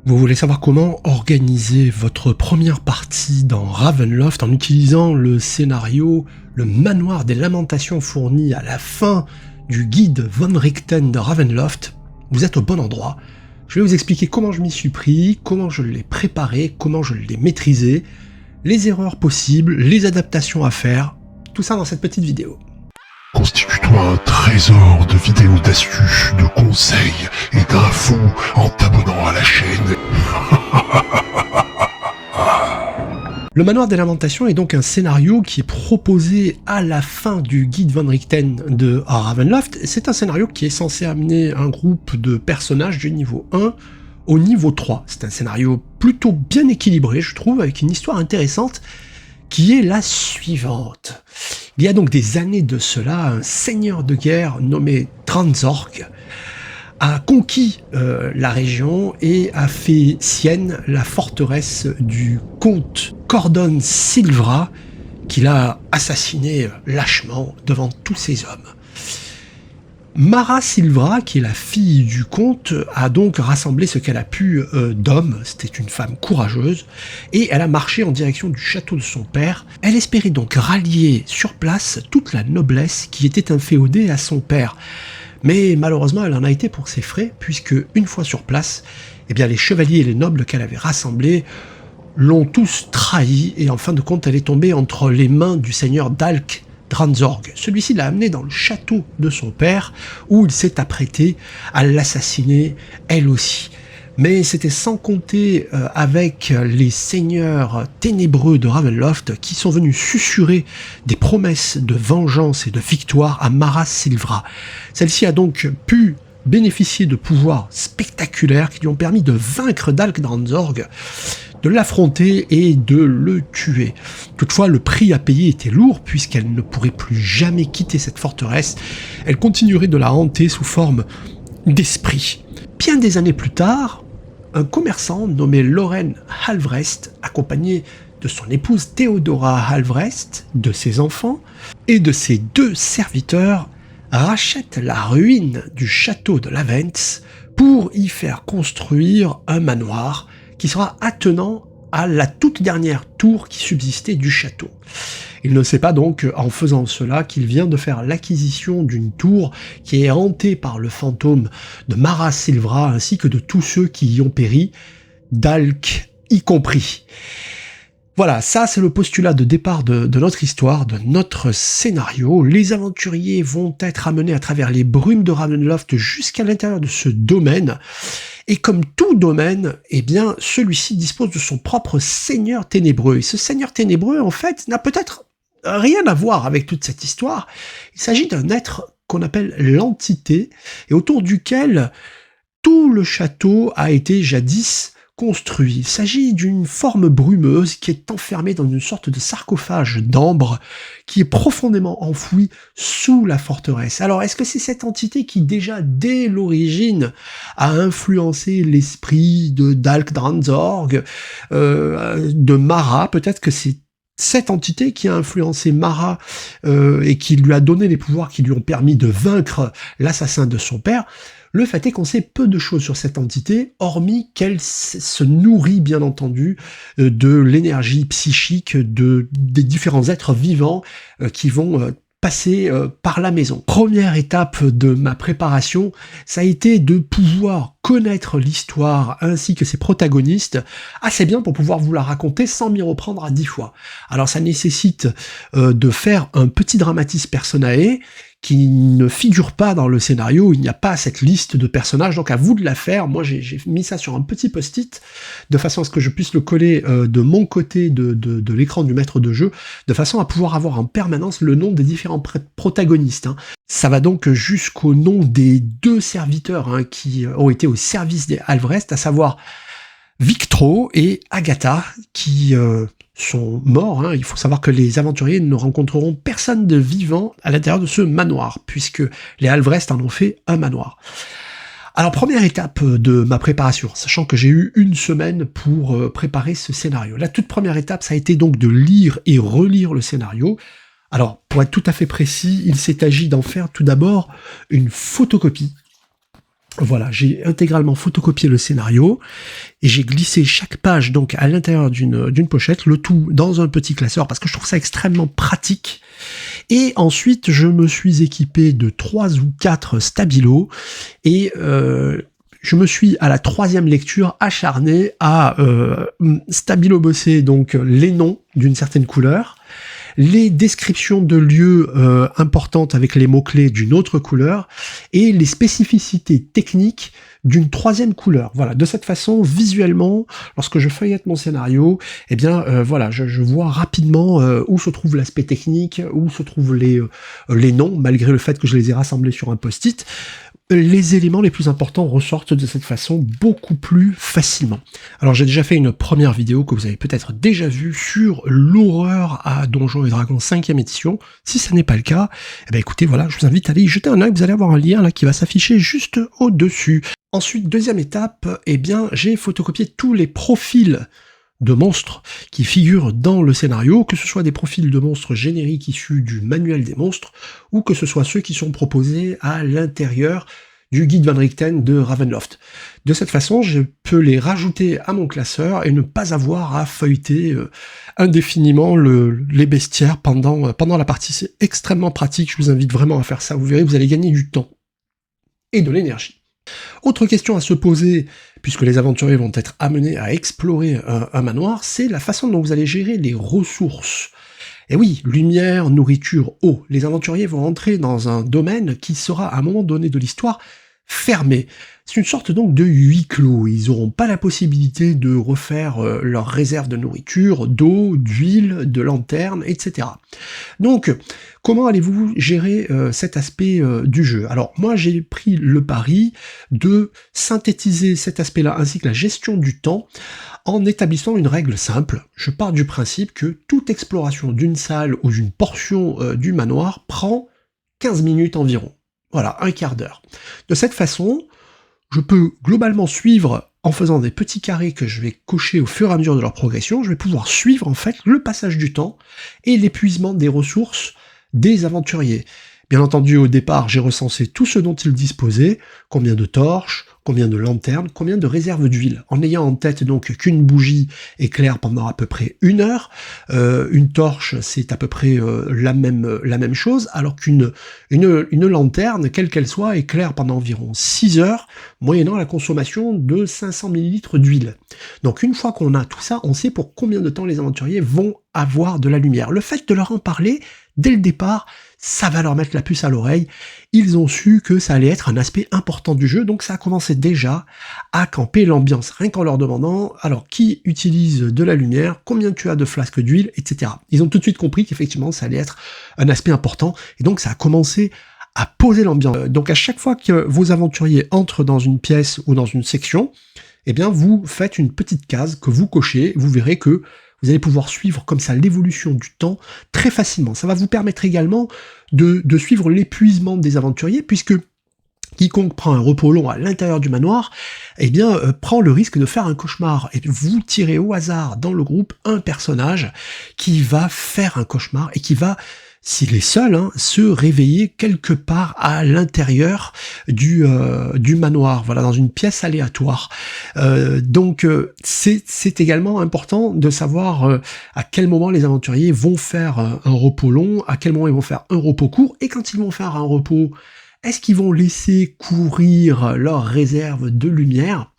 Vous voulez savoir comment organiser votre première partie dans Ravenloft en utilisant le scénario Le Manoir des Lamentations fourni à la fin du guide Von Richten de Ravenloft? Vous êtes au bon endroit. Je vais vous expliquer comment je m'y suis pris, comment je l'ai préparé, comment je l'ai maîtrisé, les erreurs possibles, les adaptations à faire, tout ça dans cette petite vidéo. Constitue-toi un trésor de vidéos d'astuces, de conseils et d'infos en t'abonnant à la chaîne. Le Manoir des Lamentations est donc un scénario qui est proposé à la fin du guide Von Richten de Ravenloft. C'est un scénario qui est censé amener un groupe de personnages du niveau 1 au niveau 3. C'est un scénario plutôt bien équilibré, je trouve, avec une histoire intéressante qui est la suivante. Il y a donc des années de cela, un seigneur de guerre nommé Dranzorg a conquis la région et a fait sienne la forteresse du comte Cordon Silvra, qu'il a assassiné lâchement devant tous ses hommes. Mara Silvra, qui est la fille du comte, a donc rassemblé ce qu'elle a pu d'hommes. C'était une femme courageuse, et elle a marché en direction du château de son père. Elle espérait donc rallier sur place toute la noblesse qui était inféodée à son père. Mais malheureusement, elle en a été pour ses frais, puisque une fois sur place, eh bien, les chevaliers et les nobles qu'elle avait rassemblés l'ont tous trahi, et en fin de compte, elle est tombée entre les mains du seigneur d'Alk Dranzorg. Celui-ci l'a amenée dans le château de son père, où il s'est apprêté à l'assassiner, elle aussi. Mais c'était sans compter avec les seigneurs ténébreux de Ravenloft qui sont venus susurrer des promesses de vengeance et de victoire à Mara Silvra. Celle-ci a donc pu bénéficier de pouvoirs spectaculaires qui lui ont permis de vaincre Dalk Dranzorg, de l'affronter et de le tuer. Toutefois, le prix à payer était lourd puisqu'elle ne pourrait plus jamais quitter cette forteresse. Elle continuerait de la hanter sous forme d'esprit. Bien des années plus tard, un commerçant nommé Loren Halvrest, accompagné de son épouse Theodora Halvrest, de ses enfants et de ses 2 serviteurs, rachète la ruine du château de Lavents pour y faire construire un manoir qui sera attenant à la toute dernière tour qui subsistait du château. Il ne sait pas donc, en faisant cela, qu'il vient de faire l'acquisition d'une tour qui est hantée par le fantôme de Mara Silvra ainsi que de tous ceux qui y ont péri, Dalk y compris. Voilà, ça c'est le postulat de départ de notre histoire, de notre scénario. Les aventuriers vont être amenés à travers les brumes de Ravenloft jusqu'à l'intérieur de ce domaine. Et comme tout domaine, eh bien, celui-ci dispose de son propre seigneur ténébreux. Et ce seigneur ténébreux, en fait, n'a peut-être rien à voir avec toute cette histoire. Il s'agit d'un être qu'on appelle l'entité, et autour duquel tout le château a été jadis construit. Il s'agit d'une forme brumeuse qui est enfermée dans une sorte de sarcophage d'ambre qui est profondément enfoui sous la forteresse. Alors, est-ce que c'est cette entité qui, déjà dès l'origine, a influencé l'esprit de Dalk Dranzorg, de Mara? Peut-être que c'est cette entité qui a influencé Mara et qui lui a donné les pouvoirs qui lui ont permis de vaincre l'assassin de son père. Le fait est qu'on sait peu de choses sur cette entité, hormis qu'elle se nourrit bien entendu de l'énergie psychique des différents êtres vivants qui vont passer par la maison. Première étape de ma préparation, ça a été de pouvoir connaître l'histoire ainsi que ses protagonistes assez bien pour pouvoir vous la raconter sans m'y reprendre à 10 fois. Alors ça nécessite de faire un petit dramatis personae qui ne figure pas dans le scénario, il n'y a pas cette liste de personnages, donc à vous de la faire. Moi j'ai mis ça sur un petit post-it, de façon à ce que je puisse le coller de mon côté de l'écran du maître de jeu, de façon à pouvoir avoir en permanence le nom des différents protagonistes. Ça va donc jusqu'au nom des 2 serviteurs qui ont été au service des Halvrest, à savoir Victro et Agatha, qui sont morts. Il faut savoir que les aventuriers ne rencontreront personne de vivant à l'intérieur de ce manoir, puisque les Halvrest en ont fait un manoir. Alors, première étape de ma préparation, sachant que j'ai eu 1 semaine pour préparer ce scénario. La toute première étape, ça a été donc de lire et relire le scénario. Alors, pour être tout à fait précis, il s'est agi d'en faire tout d'abord une photocopie Voilà, j'ai intégralement photocopié le scénario et j'ai glissé chaque page donc à l'intérieur d'une pochette, le tout dans un petit classeur parce que je trouve ça extrêmement pratique. Et ensuite, je me suis équipé de 3 ou 4 stabilos et je me suis à la 3e lecture acharné à stabilo-bosser donc les noms d'une certaine couleur, les descriptions de lieux importantes avec les mots-clés d'une autre couleur et les spécificités techniques d'une 3e couleur. Voilà, de cette façon, visuellement, lorsque je feuillette mon scénario, eh bien, voilà, je vois rapidement où se trouve l'aspect technique, où se trouvent les noms, malgré le fait que je les ai rassemblés sur un post-it. Les éléments les plus importants ressortent de cette façon beaucoup plus facilement. Alors j'ai déjà fait une première vidéo que vous avez peut-être déjà vue sur l'horreur à Donjons et Dragons 5e édition. Si ça n'est pas le cas, eh bien écoutez, voilà, je vous invite à aller y jeter un œil, vous allez avoir un lien là qui va s'afficher juste au-dessus. Ensuite, deuxième étape, eh bien j'ai photocopié tous les profils de monstres qui figurent dans le scénario, que ce soit des profils de monstres génériques issus du manuel des monstres, ou que ce soit ceux qui sont proposés à l'intérieur du guide Van Richten de Ravenloft. De cette façon, je peux les rajouter à mon classeur et ne pas avoir à feuilleter indéfiniment les bestiaires pendant la partie. C'est extrêmement pratique, je vous invite vraiment à faire ça, vous verrez, vous allez gagner du temps et de l'énergie. Autre question à se poser, puisque les aventuriers vont être amenés à explorer un manoir, c'est la façon dont vous allez gérer les ressources. Et oui, lumière, nourriture, eau. Les aventuriers vont entrer dans un domaine qui sera à un moment donné de l'histoire fermé. C'est une sorte donc de huis clos. Ils n'auront pas la possibilité de refaire leurs réserves de nourriture, d'eau, d'huile, de lanternes, etc. Donc, comment allez-vous gérer cet aspect du jeu? Alors, moi, j'ai pris le pari de synthétiser cet aspect-là, ainsi que la gestion du temps, en établissant une règle simple. Je pars du principe que toute exploration d'une salle ou d'une portion du manoir prend 15 minutes environ. Voilà, un quart d'heure. De cette façon, je peux globalement suivre, en faisant des petits carrés que je vais cocher au fur et à mesure de leur progression, je vais pouvoir suivre en fait le passage du temps et l'épuisement des ressources des aventuriers. Bien entendu, au départ, j'ai recensé tout ce dont ils disposaient, combien de torches, combien de lanternes, combien de réserves d'huile, en ayant en tête donc qu'une bougie éclaire pendant à peu près 1 heure, une torche c'est à peu près la même chose, alors qu'une lanterne, quelle qu'elle soit, éclaire pendant environ 6 heures, moyennant la consommation de 500 ml d'huile. Donc une fois qu'on a tout ça, on sait pour combien de temps les aventuriers vont avoir de la lumière. Le fait de leur en parler, dès le départ, ça va leur mettre la puce à l'oreille. Ils ont su que ça allait être un aspect important du jeu, donc ça a commencé déjà à camper l'ambiance, rien qu'en leur demandant, alors qui utilise de la lumière, combien tu as de flasques d'huile, etc. Ils ont tout de suite compris qu'effectivement ça allait être un aspect important, et donc ça a commencé à poser l'ambiance. Donc à chaque fois que vos aventuriers entrent dans une pièce ou dans une section, eh bien vous faites une petite case que vous cochez, vous verrez que vous allez pouvoir suivre comme ça l'évolution du temps très facilement. Ça va vous permettre également de suivre l'épuisement des aventuriers, puisque quiconque prend un repos long à l'intérieur du manoir, eh bien, prend le risque de faire un cauchemar. Et vous tirez au hasard dans le groupe un personnage qui va faire un cauchemar et qui va, s'il est seul, se réveiller quelque part à l'intérieur du manoir, voilà, dans une pièce aléatoire. Donc c'est également important de savoir à quel moment les aventuriers vont faire un repos long, à quel moment ils vont faire un repos court, et quand ils vont faire un repos, est-ce qu'ils vont laisser courir leur réserve de lumière?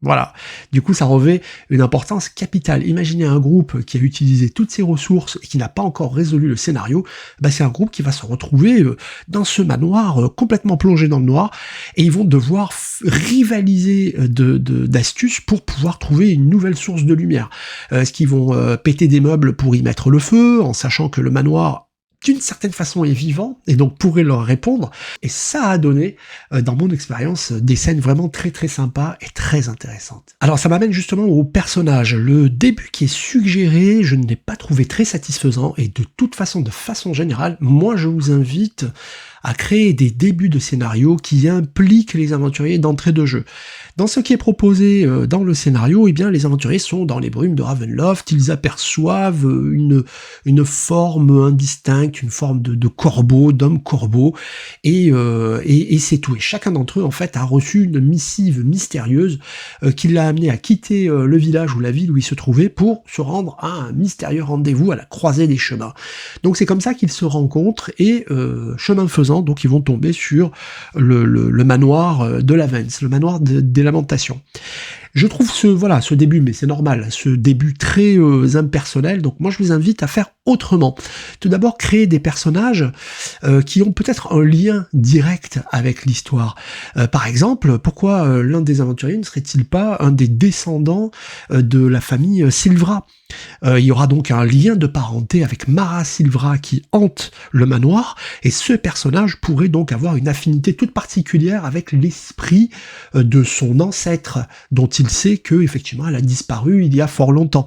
Voilà, du coup ça revêt une importance capitale. Imaginez un groupe qui a utilisé toutes ses ressources et qui n'a pas encore résolu le scénario, c'est un groupe qui va se retrouver dans ce manoir complètement plongé dans le noir, et ils vont devoir rivaliser d'astuces pour pouvoir trouver une nouvelle source de lumière. Est-ce qu'ils vont péter des meubles pour y mettre le feu, en sachant que le manoir d'une certaine façon est vivant, et donc pourrait leur répondre, et ça a donné, dans mon expérience, des scènes vraiment très très sympas et très intéressantes. Alors ça m'amène justement au personnage. Le début qui est suggéré, je ne l'ai pas trouvé très satisfaisant, et de toute façon, de façon générale, moi je vous invite à créer des débuts de scénario qui impliquent les aventuriers d'entrée de jeu. Dans ce qui est proposé dans le scénario, eh bien, les aventuriers sont dans les brumes de Ravenloft, ils aperçoivent une forme indistincte, une forme de corbeau, d'homme corbeau, et c'est tout. Et chacun d'entre eux, en fait, a reçu une missive mystérieuse qui l'a amené à quitter le village ou la ville où il se trouvait pour se rendre à un mystérieux rendez-vous à la croisée des chemins. Donc c'est comme ça qu'ils se rencontrent, et chemin faisant, donc ils vont tomber sur le manoir de Lavence, le manoir des Lamentations. Je trouve ce début, mais c'est normal, ce début très impersonnel, donc moi je vous invite à faire autrement. Tout d'abord, créer des personnages qui ont peut-être un lien direct avec l'histoire. Par exemple, pourquoi l'un des aventuriers ne serait-il pas un des descendants de la famille Silvra ? Il y aura donc un lien de parenté avec Mara Silvra qui hante le manoir, et ce personnage pourrait donc avoir une affinité toute particulière avec l'esprit de son ancêtre, dont il sait que effectivement elle a disparu il y a fort longtemps.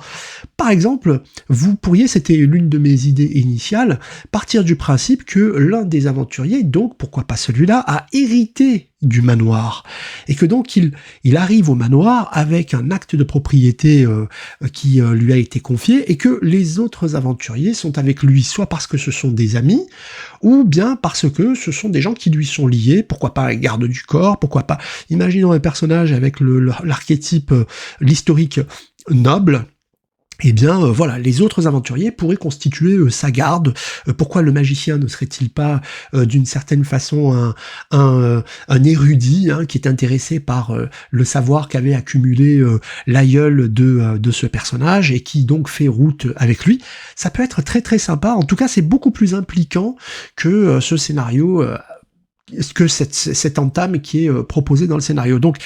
Par exemple, vous pourriez, c'était l'une de mes idées initiales, partir du principe que l'un des aventuriers, donc pourquoi pas celui-là, a hérité du manoir, et que donc il arrive au manoir avec un acte de propriété qui lui a été confié, et que les autres aventuriers sont avec lui soit parce que ce sont des amis, ou bien parce que ce sont des gens qui lui sont liés, pourquoi pas un garde du corps, pourquoi pas, imaginons un personnage avec l'archétype, l'historique noble. Eh bien, voilà, les autres aventuriers pourraient constituer sa garde. Pourquoi le magicien ne serait-il pas, d'une certaine façon, un érudit qui est intéressé par le savoir qu'avait accumulé l'aïeul de ce personnage, et qui donc fait route avec lui. Ça peut être très très sympa. En tout cas, c'est beaucoup plus impliquant que ce scénario, que cette entame qui est proposée dans le scénario. Donc,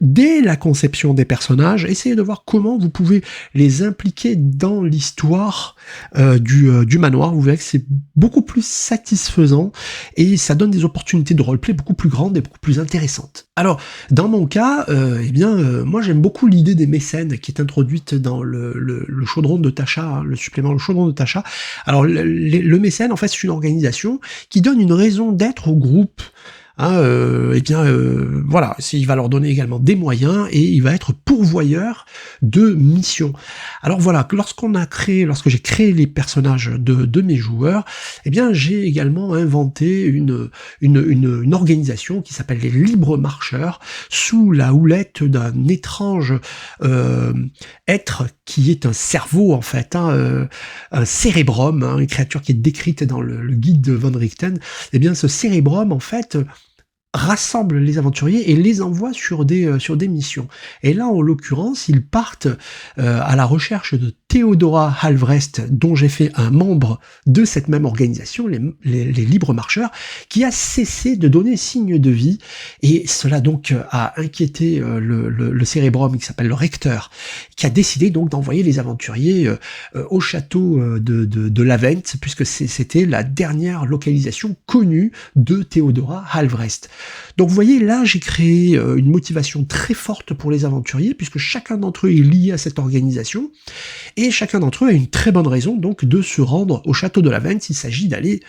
dès la conception des personnages, essayez de voir comment vous pouvez les impliquer dans l'histoire du manoir. Vous verrez que c'est beaucoup plus satisfaisant, et ça donne des opportunités de roleplay beaucoup plus grandes et beaucoup plus intéressantes. Alors, dans mon cas, moi j'aime beaucoup l'idée des mécènes qui est introduite dans le chaudron de Tasha, le supplément Le Chaudron de Tasha. Alors, le mécène, en fait, c'est une organisation qui donne une raison d'être au groupe. Voilà, il va leur donner également des moyens, et il va être pourvoyeur de missions. Alors voilà, lorsque j'ai créé les personnages de mes joueurs, j'ai également inventé une organisation qui s'appelle les Libres Marcheurs, sous la houlette d'un étrange être qui est un cerveau, en fait, un cérébrum, une créature qui est décrite dans le guide de Von Richten. Ce cérébrum, en fait, rassemble les aventuriers et les envoie sur des missions. Et là, en l'occurrence, ils partent à la recherche de Theodora Halvrest, dont j'ai fait un membre de cette même organisation, les Libres Marcheurs, qui a cessé de donner signe de vie, et cela donc a inquiété le cérébrum qui s'appelle le recteur, qui a décidé donc d'envoyer les aventuriers au château de Lavent, puisque c'était la dernière localisation connue de Theodora Halvrest. Donc vous voyez, là j'ai créé une motivation très forte pour les aventuriers, puisque chacun d'entre eux est lié à cette organisation, et chacun d'entre eux a une très bonne raison donc de se rendre au château de Lavent. Il s'agit d'aller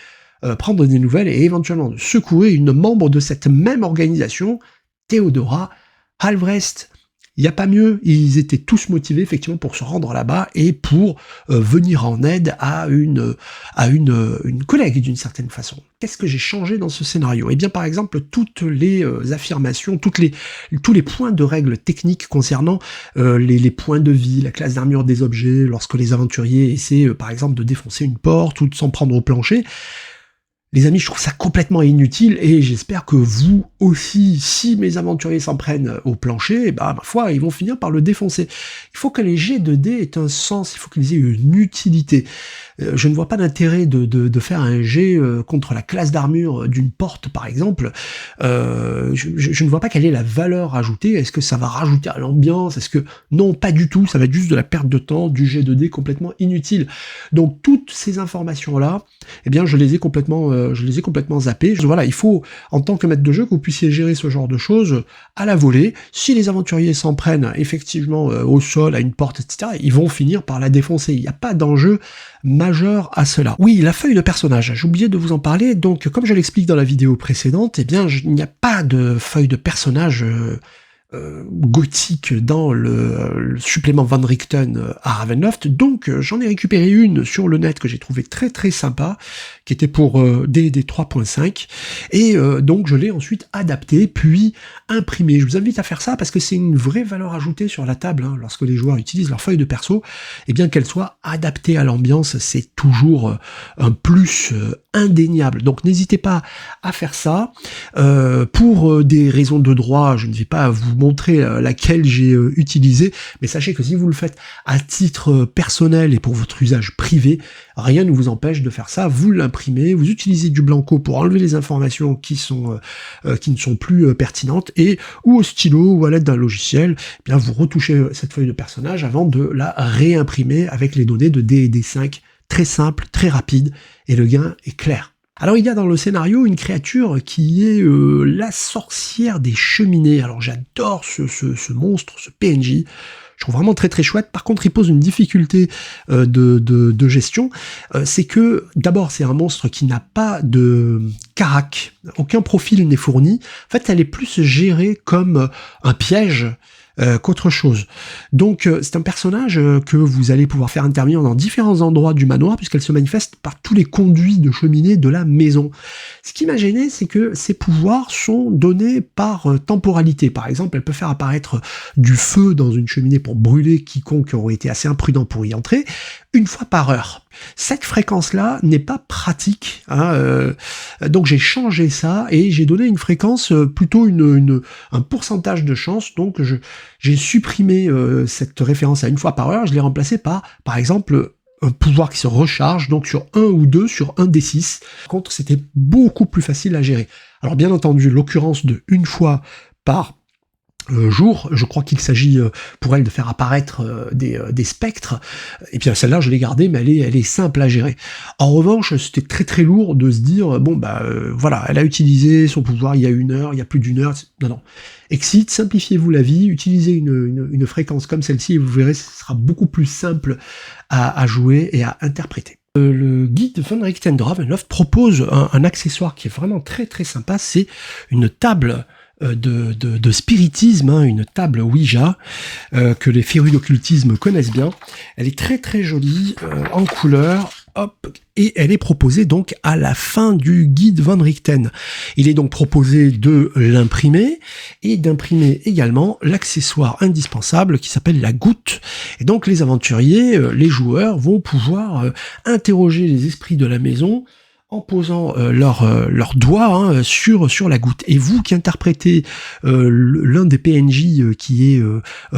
prendre des nouvelles et éventuellement de secouer une membre de cette même organisation, Theodora Halvrest. Il n'y a pas mieux, ils étaient tous motivés effectivement pour se rendre là-bas et pour venir en aide à une collègue d'une certaine façon. Qu'est-ce que j'ai changé dans ce scénario ? Eh bien par exemple, toutes les affirmations, tous les points de règles techniques concernant les points de vie, la classe d'armure des objets, lorsque les aventuriers essaient par exemple de défoncer une porte ou de s'en prendre au plancher. Les amis, je trouve ça complètement inutile, et j'espère que vous aussi, si mes aventuriers s'en prennent au plancher, ma foi, ils vont finir par le défoncer. Il faut que les jets de dés aient un sens, il faut qu'ils aient une utilité. Je ne vois pas d'intérêt de faire un jet contre la classe d'armure d'une porte, par exemple. Je ne vois pas quelle est la valeur ajoutée. Est-ce que ça va rajouter à l'ambiance ? Non, pas du tout. Ça va être juste de la perte de temps, du jet de dés complètement inutile. Donc toutes ces informations-là, je les ai complètement zappées. Voilà, il faut, en tant que maître de jeu, que vous puissiez gérer ce genre de choses à la volée. Si les aventuriers s'en prennent effectivement au sol, à une porte, etc., ils vont finir par la défoncer. Il n'y a pas d'enjeu majeur à cela. Oui, la feuille de personnage, j'ai oublié de vous en parler, donc comme je l'explique dans la vidéo précédente, eh bien il n'y a pas de feuille de personnage gothique dans le supplément Van Richten à Ravenloft, donc j'en ai récupéré une sur le net que j'ai trouvé très très sympa, qui était pour D&D 3.5, et donc je l'ai ensuite adapté, puis imprimé. Je vous invite à faire ça parce que c'est une vraie valeur ajoutée sur la table, hein, lorsque les joueurs utilisent leur feuille de perso, et bien qu'elle soit adaptée à l'ambiance, c'est toujours un plus indéniable. Donc n'hésitez pas à faire ça. Pour des raisons de droit, je ne vais pas vous montrer laquelle j'ai utilisée, mais sachez que si vous le faites à titre personnel et pour votre usage privé, rien ne vous empêche de faire ça. Vous l'imprimez, vous utilisez du blanco pour enlever les informations qui ne sont plus pertinentes, et ou au stylo ou à l'aide d'un logiciel, eh bien vous retouchez cette feuille de personnage avant de la réimprimer avec les données de D&D 5. Très simple, très rapide, et le gain est clair. Alors il y a dans le scénario une créature qui est la sorcière des cheminées. Alors j'adore ce monstre, ce PNJ. Je trouve vraiment très très chouette. Par contre, il pose une difficulté de gestion. C'est que, d'abord, c'est un monstre qui n'a pas de carac. Aucun profil n'est fourni. En fait, elle est plus gérée comme un piège qu'autre chose. Donc c'est un personnage que vous allez pouvoir faire intervenir dans différents endroits du manoir, puisqu'elle se manifeste par tous les conduits de cheminée de la maison. Ce qui m'a gêné, c'est que ses pouvoirs sont donnés par temporalité. Par exemple, elle peut faire apparaître du feu dans une cheminée pour brûler quiconque aurait été assez imprudent pour y entrer, une fois par heure. Cette fréquence-là n'est pas pratique, hein, donc j'ai changé ça et j'ai donné une fréquence plutôt un pourcentage de chance. Donc j'ai supprimé cette référence à une fois par heure, je l'ai remplacé par exemple un pouvoir qui se recharge, donc sur 1 ou 2 sur 1 des 6. Par contre, c'était beaucoup plus facile à gérer. Alors bien entendu, l'occurrence de une fois par jour, je crois qu'il s'agit pour elle de faire apparaître des spectres, et bien celle-là je l'ai gardée, mais elle est simple à gérer. En revanche, c'était très très lourd de se dire, bon voilà, elle a utilisé son pouvoir il y a 1 heure, il y a plus d'1 heure, non. Exit, simplifiez-vous la vie, utilisez une fréquence comme celle-ci, et vous verrez, ce sera beaucoup plus simple à jouer et à interpréter. Le guide Van Richten de Ravenloft propose un accessoire qui est vraiment très très sympa, c'est une table de spiritisme, hein, une table Ouija que les férus d'occultisme connaissent bien. Elle est très très jolie, en couleur, hop, et elle est proposée donc à la fin du guide Van Richten. Il est donc proposé de l'imprimer et d'imprimer également l'accessoire indispensable qui s'appelle la goutte. Et donc les aventuriers, les joueurs vont pouvoir interroger les esprits de la maison en posant leurs doigts sur la goutte. Et vous qui interprétez l'un des PNJ qui est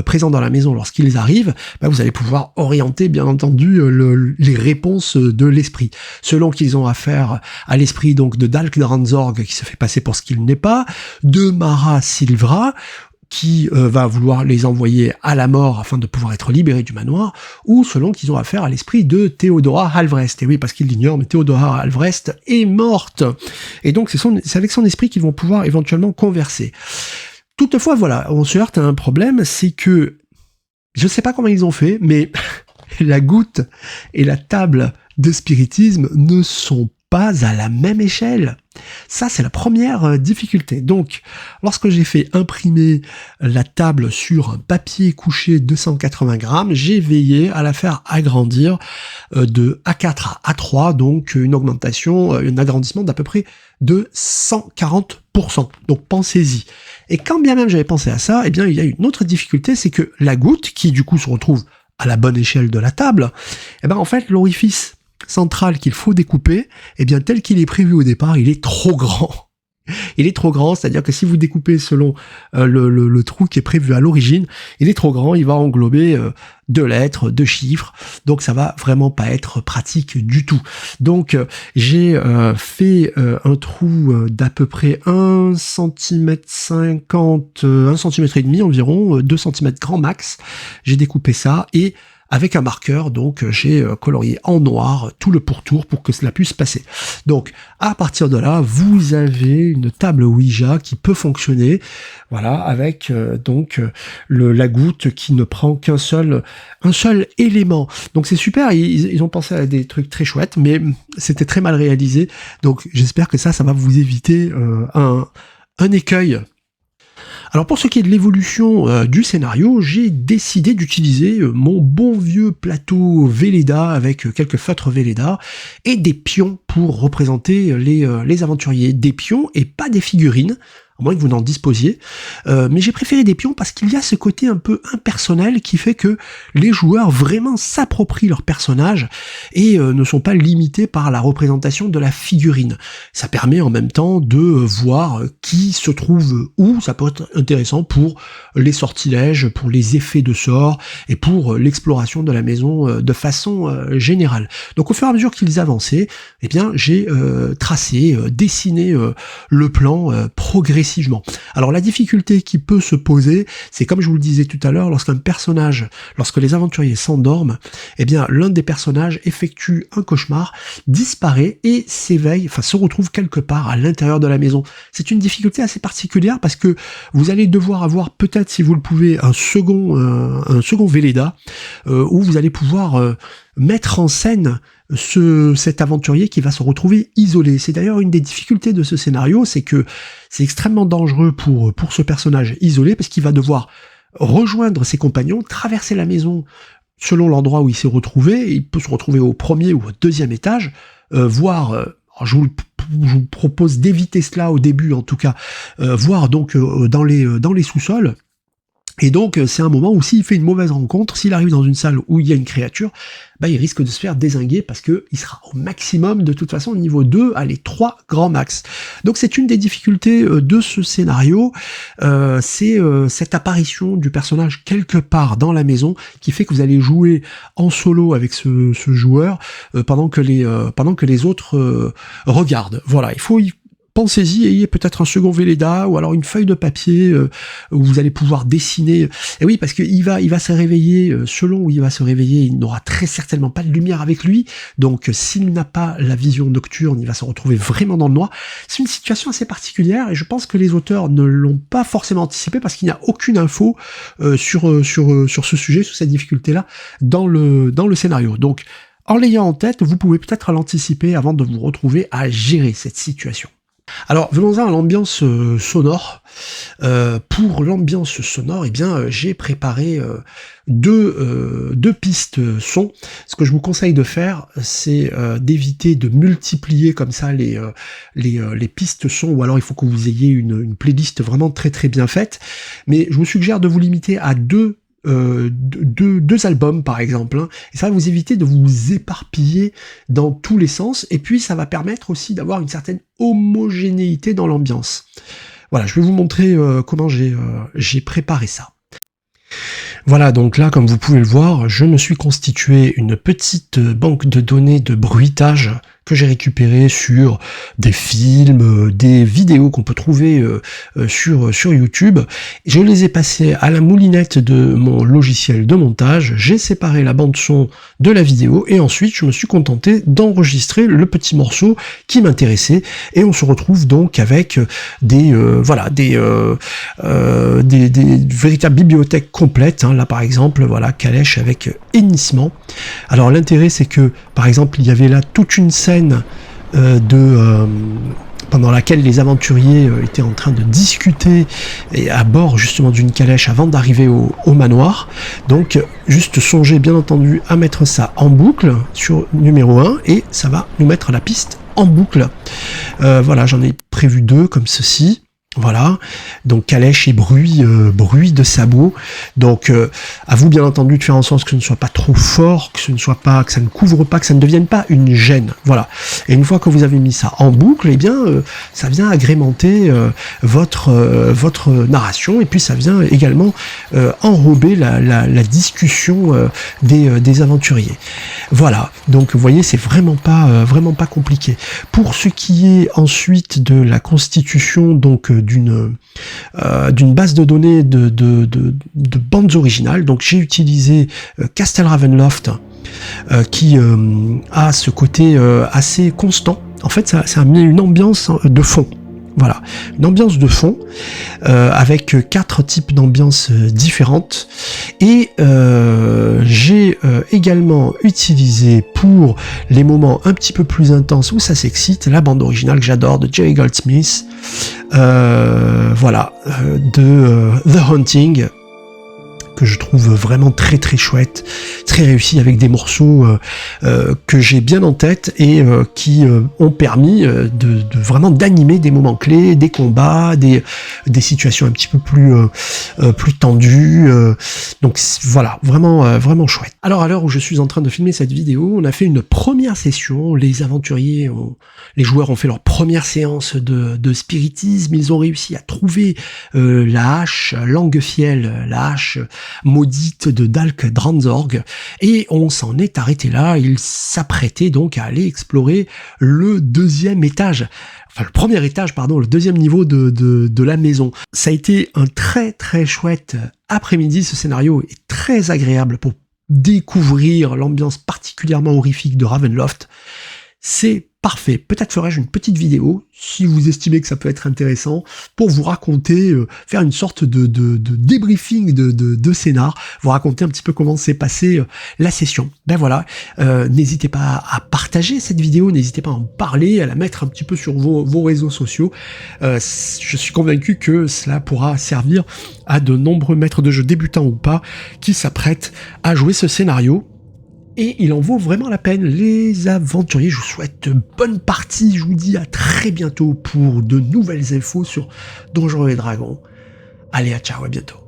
présent dans la maison lorsqu'ils arrivent, vous allez pouvoir orienter bien entendu les réponses de l'esprit. Selon qu'ils ont affaire à l'esprit donc de Dalk Dranzorg qui se fait passer pour ce qu'il n'est pas, de Mara Silvra, qui va vouloir les envoyer à la mort afin de pouvoir être libérés du manoir, ou selon qu'ils ont affaire à l'esprit de Théodora Halvrest. Et oui, parce qu'ils l'ignorent, mais Théodora Halvrest est morte. Et donc c'est avec son esprit qu'ils vont pouvoir éventuellement converser. Toutefois, voilà, on se heurte à un problème, c'est que, je sais pas comment ils ont fait, mais la goutte et la table de spiritisme ne sont pas à la même échelle. Ça, c'est la première difficulté. Donc, lorsque j'ai fait imprimer la table sur un papier couché 280 grammes, j'ai veillé à la faire agrandir de A4 à A3, donc une augmentation, un agrandissement d'à peu près de 140%. Donc, pensez-y. Et quand bien même j'avais pensé à ça, eh bien, il y a une autre difficulté, c'est que la goutte, qui du coup se retrouve à la bonne échelle de la table, eh ben, en fait, l'orifice central qu'il faut découper, eh bien tel qu'il est prévu au départ, il est trop grand. Il est trop grand, c'est-à-dire que si vous découpez selon le trou qui est prévu à l'origine, il est trop grand, il va englober 2 lettres, 2 chiffres, donc ça va vraiment pas être pratique du tout. Donc j'ai fait un trou d'à peu près 1,50 cm, 1,5 cm environ, 2 cm grand max. J'ai découpé ça et avec un marqueur, donc j'ai colorié en noir tout le pourtour pour que cela puisse passer. Donc à partir de là, vous avez une table Ouija qui peut fonctionner, voilà, avec la goutte qui ne prend un seul élément. Donc c'est super, ils ont pensé à des trucs très chouettes, mais c'était très mal réalisé, donc j'espère que ça va vous éviter un écueil. Alors pour ce qui est de l'évolution du scénario, j'ai décidé d'utiliser mon bon vieux plateau Velleda avec quelques feutres Velleda et des pions pour représenter les aventuriers. Des pions et pas des figurines, à moins que vous n'en disposiez, mais j'ai préféré des pions parce qu'il y a ce côté un peu impersonnel qui fait que les joueurs vraiment s'approprient leur personnage et ne sont pas limités par la représentation de la figurine. Ça permet en même temps de voir qui se trouve où, ça peut être intéressant pour les sortilèges, pour les effets de sort et pour l'exploration de la maison de façon générale. Donc au fur et à mesure qu'ils avançaient, eh bien j'ai dessiné le plan progressivement. Alors la difficulté qui peut se poser, c'est comme je vous le disais tout à l'heure, lorsque les aventuriers s'endorment, eh bien l'un des personnages effectue un cauchemar, disparaît et s'éveille, enfin se retrouve quelque part à l'intérieur de la maison. C'est une difficulté assez particulière parce que vous allez devoir avoir peut-être, si vous le pouvez, un second Velleda où vous allez pouvoir mettre en scène cet aventurier qui va se retrouver isolé. C'est d'ailleurs une des difficultés de ce scénario, c'est que c'est extrêmement dangereux pour ce personnage isolé, parce qu'il va devoir rejoindre ses compagnons, traverser la maison selon l'endroit où il s'est retrouvé. Il peut se retrouver au premier ou au deuxième étage, voire... je vous propose d'éviter cela au début, en tout cas, voire donc dans les sous-sols. Et donc, c'est un moment où s'il fait une mauvaise rencontre, s'il arrive dans une salle où il y a une créature, il risque de se faire dézinguer parce que il sera au maximum, de toute façon, au niveau 2, allez, 3 grands max. Donc, c'est une des difficultés de ce scénario, c'est cette apparition du personnage quelque part dans la maison qui fait que vous allez jouer en solo avec ce joueur pendant que les autres regardent. Voilà, pensez-y, ayez peut-être un second Velleda ou alors une feuille de papier où vous allez pouvoir dessiner. Et oui, parce qu'il va se réveiller, selon où il va se réveiller, il n'aura très certainement pas de lumière avec lui. Donc s'il n'a pas la vision nocturne, il va se retrouver vraiment dans le noir. C'est une situation assez particulière et je pense que les auteurs ne l'ont pas forcément anticipé parce qu'il n'y a aucune info sur ce sujet, sur cette difficulté-là dans le scénario. Donc en l'ayant en tête, vous pouvez peut-être l'anticiper avant de vous retrouver à gérer cette situation. Alors, venons-en à l'ambiance sonore. Pour l'ambiance sonore, eh bien, j'ai préparé deux pistes son. Ce que je vous conseille de faire, c'est d'éviter de multiplier comme ça les pistes son, ou alors il faut que vous ayez une playlist vraiment très très bien faite. Mais je vous suggère de vous limiter à deux albums par exemple, hein, et ça va vous éviter de vous éparpiller dans tous les sens, et puis ça va permettre aussi d'avoir une certaine homogénéité dans l'ambiance. Voilà, je vais vous montrer comment j'ai préparé ça. Voilà, donc là, comme vous pouvez le voir, je me suis constitué une petite banque de données de bruitage que j'ai récupéré sur des films, des vidéos qu'on peut trouver sur YouTube. Je les ai passées à la moulinette de mon logiciel de montage, j'ai séparé la bande son de la vidéo et ensuite je me suis contenté d'enregistrer le petit morceau qui m'intéressait et on se retrouve donc avec des véritables bibliothèques complètes, hein. Là par exemple, voilà, Calèche avec hennissement. Alors l'intérêt c'est que par exemple il y avait là toute une scène pendant laquelle les aventuriers étaient en train de discuter et à bord justement d'une calèche avant d'arriver au manoir. Donc juste songez bien entendu à mettre ça en boucle sur numéro 1 et ça va nous mettre la piste en boucle. Voilà, j'en ai prévu 2 comme ceci. Voilà, donc calèche et bruit de sabots. Donc à vous bien entendu de faire en sorte que ce ne soit pas trop fort, que ça ne couvre pas, que ça ne devienne pas une gêne. Voilà. Et une fois que vous avez mis ça en boucle, eh bien ça vient agrémenter votre narration et puis ça vient également enrober la discussion des aventuriers. Voilà. Donc vous voyez, c'est vraiment pas compliqué. Pour ce qui est ensuite de la constitution donc d'une base de données de bandes originales. Donc j'ai utilisé Castle Ravenloft, qui a ce côté assez constant. En fait, ça a mis une ambiance de fond. Voilà, une ambiance de fond avec 4 types d'ambiances différentes. Et j'ai également utilisé pour les moments un petit peu plus intenses où ça s'excite, la bande originale que j'adore de Jerry Goldsmith, voilà, de The Haunting, que je trouve vraiment très très chouette, très réussi, avec des morceaux que j'ai bien en tête et qui ont permis de vraiment d'animer des moments clés, des combats, des situations un petit peu plus tendues. Donc voilà, vraiment chouette. Alors à l'heure où je suis en train de filmer cette vidéo, on a fait une première session, les aventuriers, les joueurs ont fait leur première séance de spiritisme, ils ont réussi à trouver la hache Langefiel, la hache maudite de Dalk Dranzorg, et on s'en est arrêté là. Il s'apprêtait donc à aller explorer le deuxième étage, enfin le premier étage, pardon, le deuxième niveau de la maison. Ça a été un très très chouette après-midi, ce scénario est très agréable pour découvrir l'ambiance particulièrement horrifique de Ravenloft. C'est parfait. Peut-être ferai-je une petite vidéo, si vous estimez que ça peut être intéressant, pour vous raconter, faire une sorte de débriefing de scénar, vous raconter un petit peu comment s'est passée la session. Ben voilà, n'hésitez pas à partager cette vidéo, n'hésitez pas à en parler, à la mettre un petit peu sur vos réseaux sociaux. Je suis convaincu que cela pourra servir à de nombreux maîtres de jeu, débutants ou pas, qui s'apprêtent à jouer ce scénario. Et il en vaut vraiment la peine, les aventuriers. Je vous souhaite bonne partie. Je vous dis à très bientôt pour de nouvelles infos sur Donjons et Dragons. Allez, à ciao, à bientôt.